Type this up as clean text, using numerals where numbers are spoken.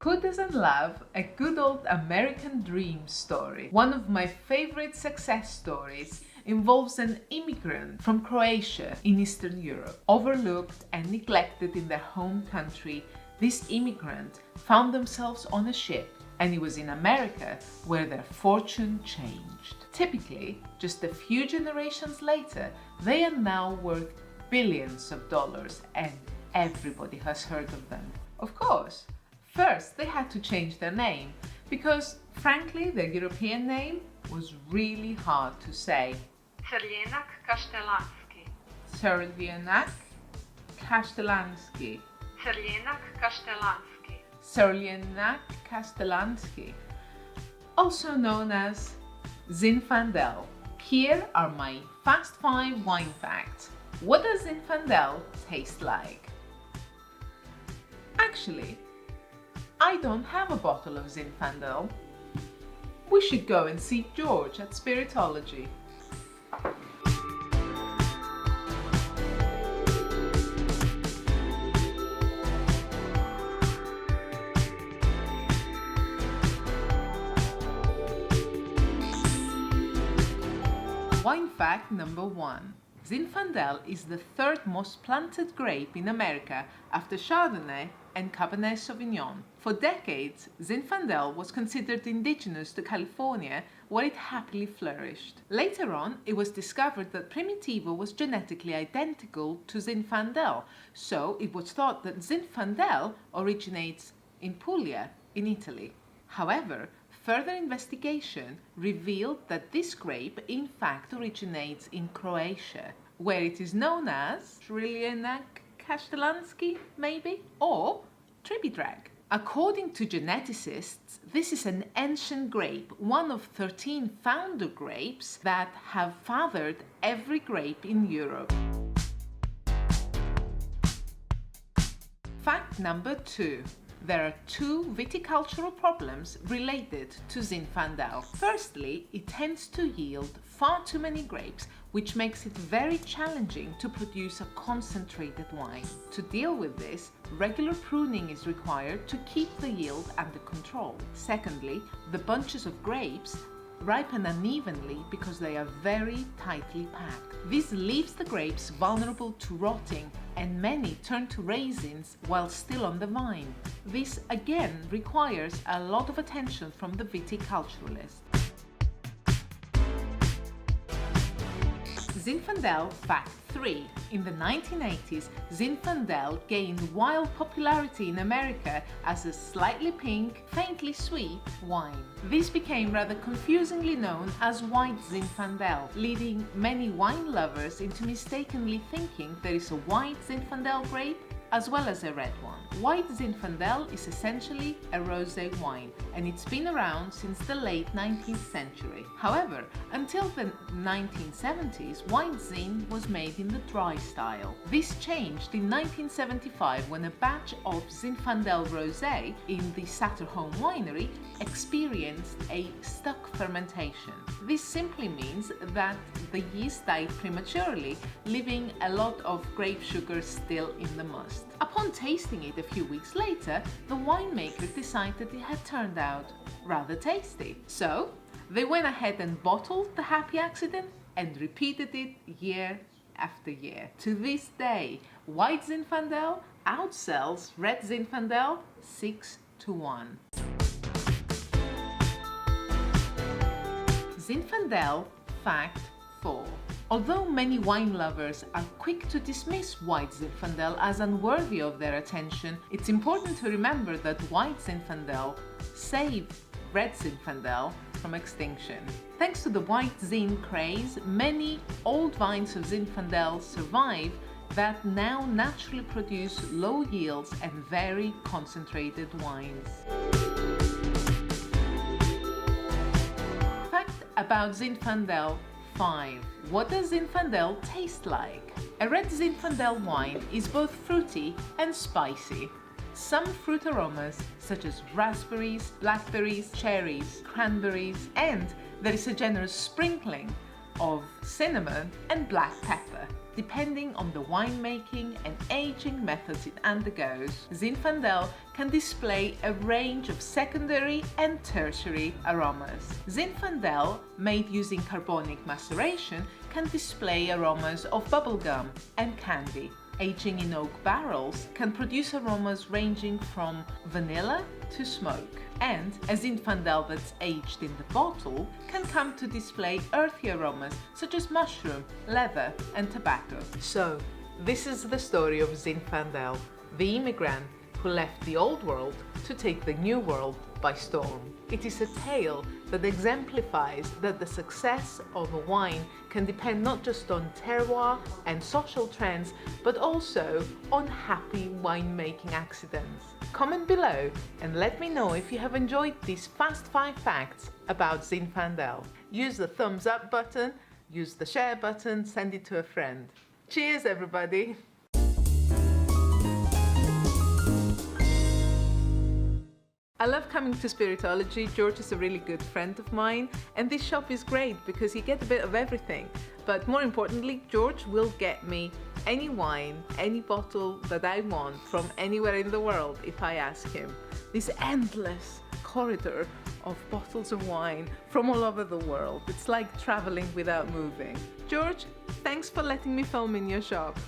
Who doesn't love a good old American dream story? One of my favorite success stories involves an immigrant from Croatia in Eastern Europe. Overlooked and neglected in their home country, this immigrant found themselves on a ship, and it was in America where their fortune changed. Typically, just a few generations later, they are now worth billions of dollars, and everybody has heard of them. Of course, first they had to change their name because, frankly, their European name was really hard to say. Crljenak Kaštelanski. Crljenak Kaštelanski. Crljenak Kaštelanski. Crljenak Kaštelanski, also known as Zinfandel. Here are my Fast 5 wine facts. What does Zinfandel taste like? Actually, I don't have a bottle of Zinfandel. We should go and see George at Spiritology. Wine fact number 1. Zinfandel is the third most planted grape in America after Chardonnay and Cabernet Sauvignon. For decades, Zinfandel was considered indigenous to California, where it happily flourished. Later on, it was discovered that Primitivo was genetically identical to Zinfandel, so it was thought that Zinfandel originates in Puglia, in Italy. However, further investigation revealed that this grape in fact originates in Croatia, where it is known as Crljenak Kaštelanski, maybe, or Tribidrag. According to geneticists, this is an ancient grape, one of 13 founder grapes that have fathered every grape in Europe. Fact number 2. There are two viticultural problems related to Zinfandel. Firstly, it tends to yield far too many grapes, which makes it very challenging to produce a concentrated wine. To deal with this, regular pruning is required to keep the yield under control. Secondly, the bunches of grapes ripen unevenly because they are very tightly packed. This leaves the grapes vulnerable to rotting, and many turn to raisins while still on the vine. This again requires a lot of attention from the viticulturalist. Zinfandel fact 3. In the 1980s, Zinfandel gained wild popularity in America as a slightly pink, faintly sweet wine. This became rather confusingly known as White Zinfandel, leading many wine lovers into mistakenly thinking there is a white Zinfandel grape as well as a red one. White Zinfandel is essentially a rosé wine, and it's been around since the late 19th century. However, until the 1970s, White Zin was made in the dry style. This changed in 1975 when a batch of Zinfandel rosé in the Satterholm winery experienced a stuck fermentation. This simply means that the yeast died prematurely, leaving a lot of grape sugar still in the must. Upon tasting it a few weeks later, the winemaker decided it had turned out rather tasty. So they went ahead and bottled the happy accident and repeated it year after year. To this day, White Zinfandel outsells Red Zinfandel 6-1. Zinfandel fact 4. Although many wine lovers are quick to dismiss White Zinfandel as unworthy of their attention, it's important to remember that White Zinfandel saved Red Zinfandel from extinction. Thanks to the White Zin craze, many old vines of Zinfandel survive that now naturally produce low yields and very concentrated wines. Fact about Zinfandel 5. What does Zinfandel taste like? A red Zinfandel wine is both fruity and spicy. Some fruit aromas, such as raspberries, blackberries, cherries, cranberries, and there is a generous sprinkling of cinnamon and black pepper. depending on the winemaking and aging methods it undergoes. Zinfandel can display a range of secondary and tertiary aromas. Zinfandel, made using carbonic maceration, can display aromas of bubblegum and candy. Aging in oak barrels can produce aromas ranging from vanilla to smoke. And a Zinfandel that's aged in the bottle can come to display earthy aromas such as mushroom, leather and tobacco. So, this is the story of Zinfandel, the immigrant who left the old world to take the new world by storm. It is a tale that exemplifies that the success of a wine can depend not just on terroir and social trends, but also on happy winemaking accidents. Comment below and let me know if you have enjoyed these fast 5 facts about Zinfandel. Use the thumbs up button, use the share button, send it to a friend. Cheers everybody! I love coming to Spiritology. George is a really good friend of mine, and this shop is great because you get a bit of everything. But more importantly, George will get me any wine, any bottle that I want from anywhere in the world if I ask him. This endless corridor of bottles of wine from all over the world. It's like traveling without moving. George, thanks for letting me film in your shop.